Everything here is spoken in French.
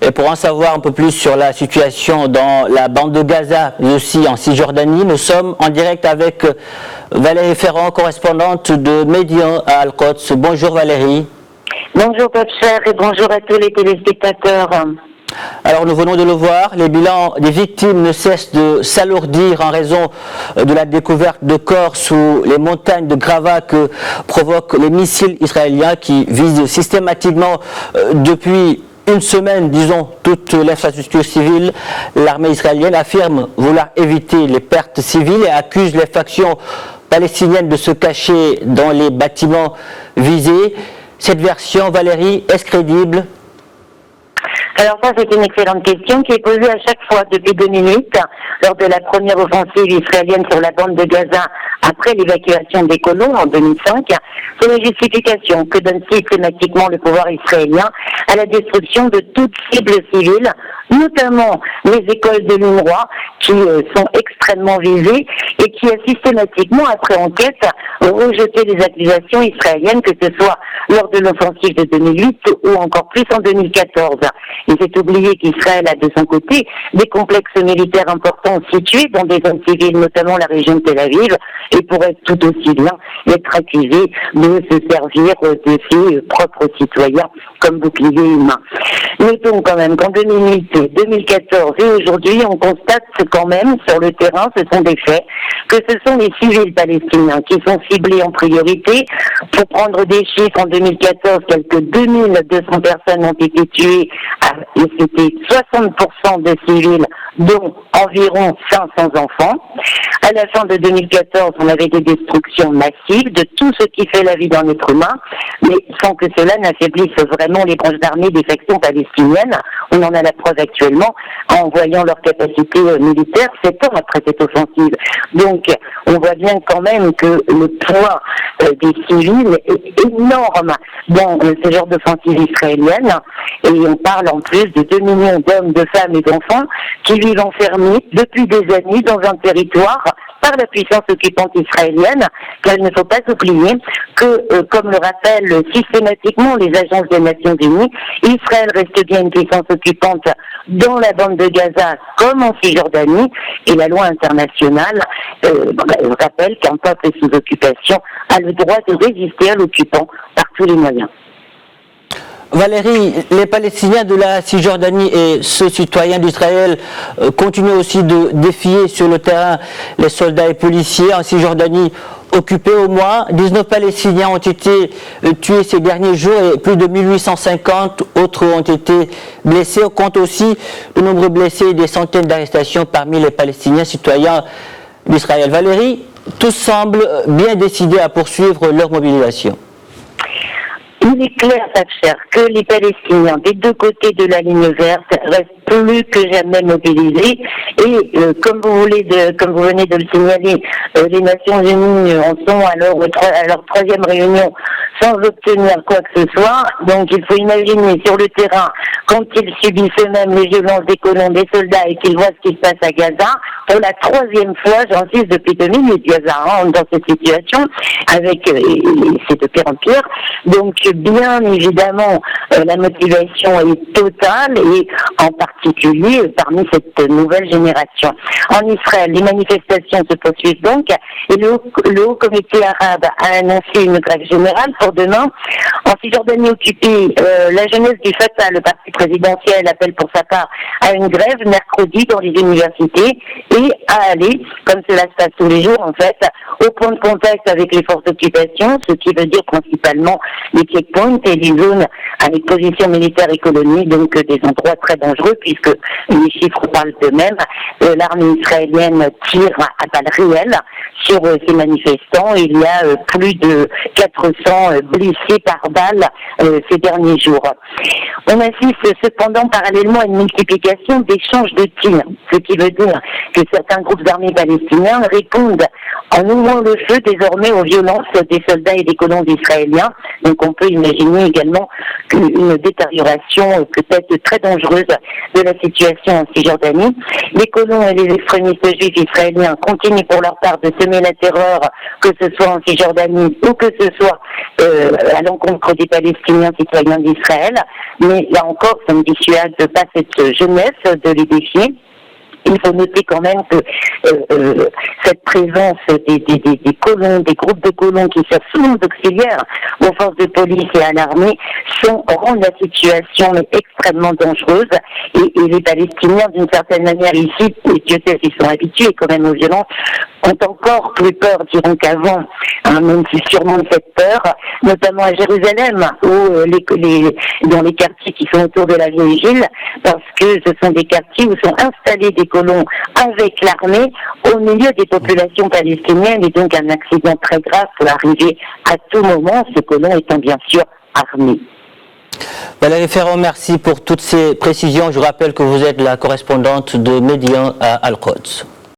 Et pour en savoir un peu plus sur la situation dans la bande de Gaza, mais aussi en Cisjordanie, nous sommes en direct avec Valérie Ferrand, correspondante de Médian à Al-Quds. Bonjour Valérie. Bonjour Pape-Cher et bonjour à tous les téléspectateurs. Alors nous venons de le voir, les bilans des victimes ne cessent de s'alourdir en raison de la découverte de corps sous les montagnes de gravats que provoquent les missiles israéliens qui visent systématiquement depuis une semaine, disons, toute l'infrastructure civile. L'armée israélienne affirme vouloir éviter les pertes civiles et accuse les factions palestiniennes de se cacher dans les bâtiments visés. Cette version, Valérie, est-ce crédible ? Alors ça, c'est une excellente question qui est posée à chaque fois depuis 2 minutes lors de la première offensive israélienne sur la bande de Gaza après l'évacuation des colons en 2005. C'est la justification que donne systématiquement le pouvoir israélien à la destruction de toute cible civile, notamment les écoles de l'UNRWA qui sont extrêmement visées et qui a systématiquement, après enquête, rejeté les accusations israéliennes, que ce soit lors de l'offensive de 2008 ou encore plus en 2014. Il s'est oublié qu'Israël a de son côté des complexes militaires importants situés dans des zones civiles, notamment la région de Tel Aviv, et pourrait tout aussi bien être accusé de se servir de ses propres citoyens comme bouclier humain. Notons quand même qu'en 2008, 2014 et aujourd'hui, on constate quand même sur le terrain, ce sont des faits, que ce sont les civils palestiniens qui sont ciblés en priorité. Pour prendre des chiffres, en 2014, quelques 2200 personnes ont été tuées et c'était 60% de civils, dont environ 500 enfants. À la fin de 2014, on avait des destructions massives de tout ce qui fait la vie d'un être humain, mais sans que cela n'affaiblisse vraiment les branches d'armée des factions palestiniennes. On en a la preuve actuellement en voyant leur capacité militaire 7 ans après cette offensive. Donc, on voit bien quand même que le poids des civils est énorme dans ce genre d'offensive israélienne. Et on parle en plus de 2 millions d'hommes, de femmes et d'enfants qui vivent enfermés depuis des années dans un territoire par la puissance occupante israélienne, car il ne faut pas oublier que, comme le rappellent systématiquement les agences des Nations Unies, Israël reste bien une puissance occupante dans la bande de Gaza comme en Cisjordanie, et la loi internationale rappelle qu'un peuple sous occupation a le droit de résister à l'occupant par tous les moyens. Valérie, les Palestiniens de la Cisjordanie et ceux citoyens d'Israël continuent aussi de défier sur le terrain les soldats et policiers. En Cisjordanie occupée au moins, 19 Palestiniens ont été tués ces derniers jours et plus de 1850 autres ont été blessés. On compte aussi de nombreux blessés et des centaines d'arrestations parmi les Palestiniens citoyens d'Israël. Valérie, tous semblent bien décidés à poursuivre leur mobilisation. Il est clair, Pape-Cher, que les Palestiniens des deux côtés de la ligne verte restent plus que jamais mobilisés. Et comme vous venez de le signaler, les Nations Unies en sont à leur 3e réunion sans obtenir quoi que ce soit. Donc il faut imaginer sur le terrain, quand ils subissent eux-mêmes les violences des colons, des soldats, et qu'ils voient ce qui se passe à Gaza, pour la 3e fois, j'insiste, depuis 2008, Gaza, dans cette situation, avec c'est de pire en pire. Donc bien évidemment, la motivation est totale, et en particulier parmi cette nouvelle génération. En Israël, les manifestations se poursuivent donc, et le Haut Comité arabe a annoncé une grève générale pour demain. En Cisjordanie occupée, la jeunesse du Fatah, le parti présidentiel, appelle pour sa part à une grève mercredi dans les universités et à aller, comme cela se passe tous les jours en fait, au point de contact avec les forces d'occupation, ce qui veut dire principalement les checkpoints et les zones avec position militaire et colonie, donc des endroits très dangereux puisque les chiffres parlent d'eux-mêmes. L'armée israélienne tire à balles réelles sur ces manifestants. Il y a plus de 400 blessés par balle ces derniers jours. On assiste cependant parallèlement à une multiplication d'échanges de tirs, ce qui veut dire que certains groupes armés palestiniens répondent en ouvrant le feu désormais aux violences des soldats et des colons israéliens. Donc on peut imaginer également une détérioration peut-être très dangereuse de la situation en Cisjordanie. Les colons et les extrémistes juifs israéliens continuent pour leur part de semer la terreur, que ce soit en Cisjordanie ou que ce soit à l'encontre des Palestiniens citoyens d'Israël. Mais là encore, ça ne dissuade pas cette jeunesse de les défier. Il faut noter quand même que cette présence des colons, des groupes de colons qui servent souvent d'auxiliaires aux forces de police et à l'armée rendent la situation extrêmement dangereuse et les Palestiniens, d'une certaine manière ici, et Dieu sait s'ils sont habitués quand même aux violences, ont encore plus peur, diront qu'avant, même si sûrement cette peur, notamment à Jérusalem, ou dans les quartiers qui sont autour de la vieille ville, parce que ce sont des quartiers où sont installés des colons avec l'armée au milieu des populations palestiniennes, et donc un accident très grave peut arriver à tout moment, ce colon étant bien sûr armé. Valérie Ferrand, merci pour toutes ces précisions. Je rappelle que vous êtes la correspondante de Médian à Al-Quds.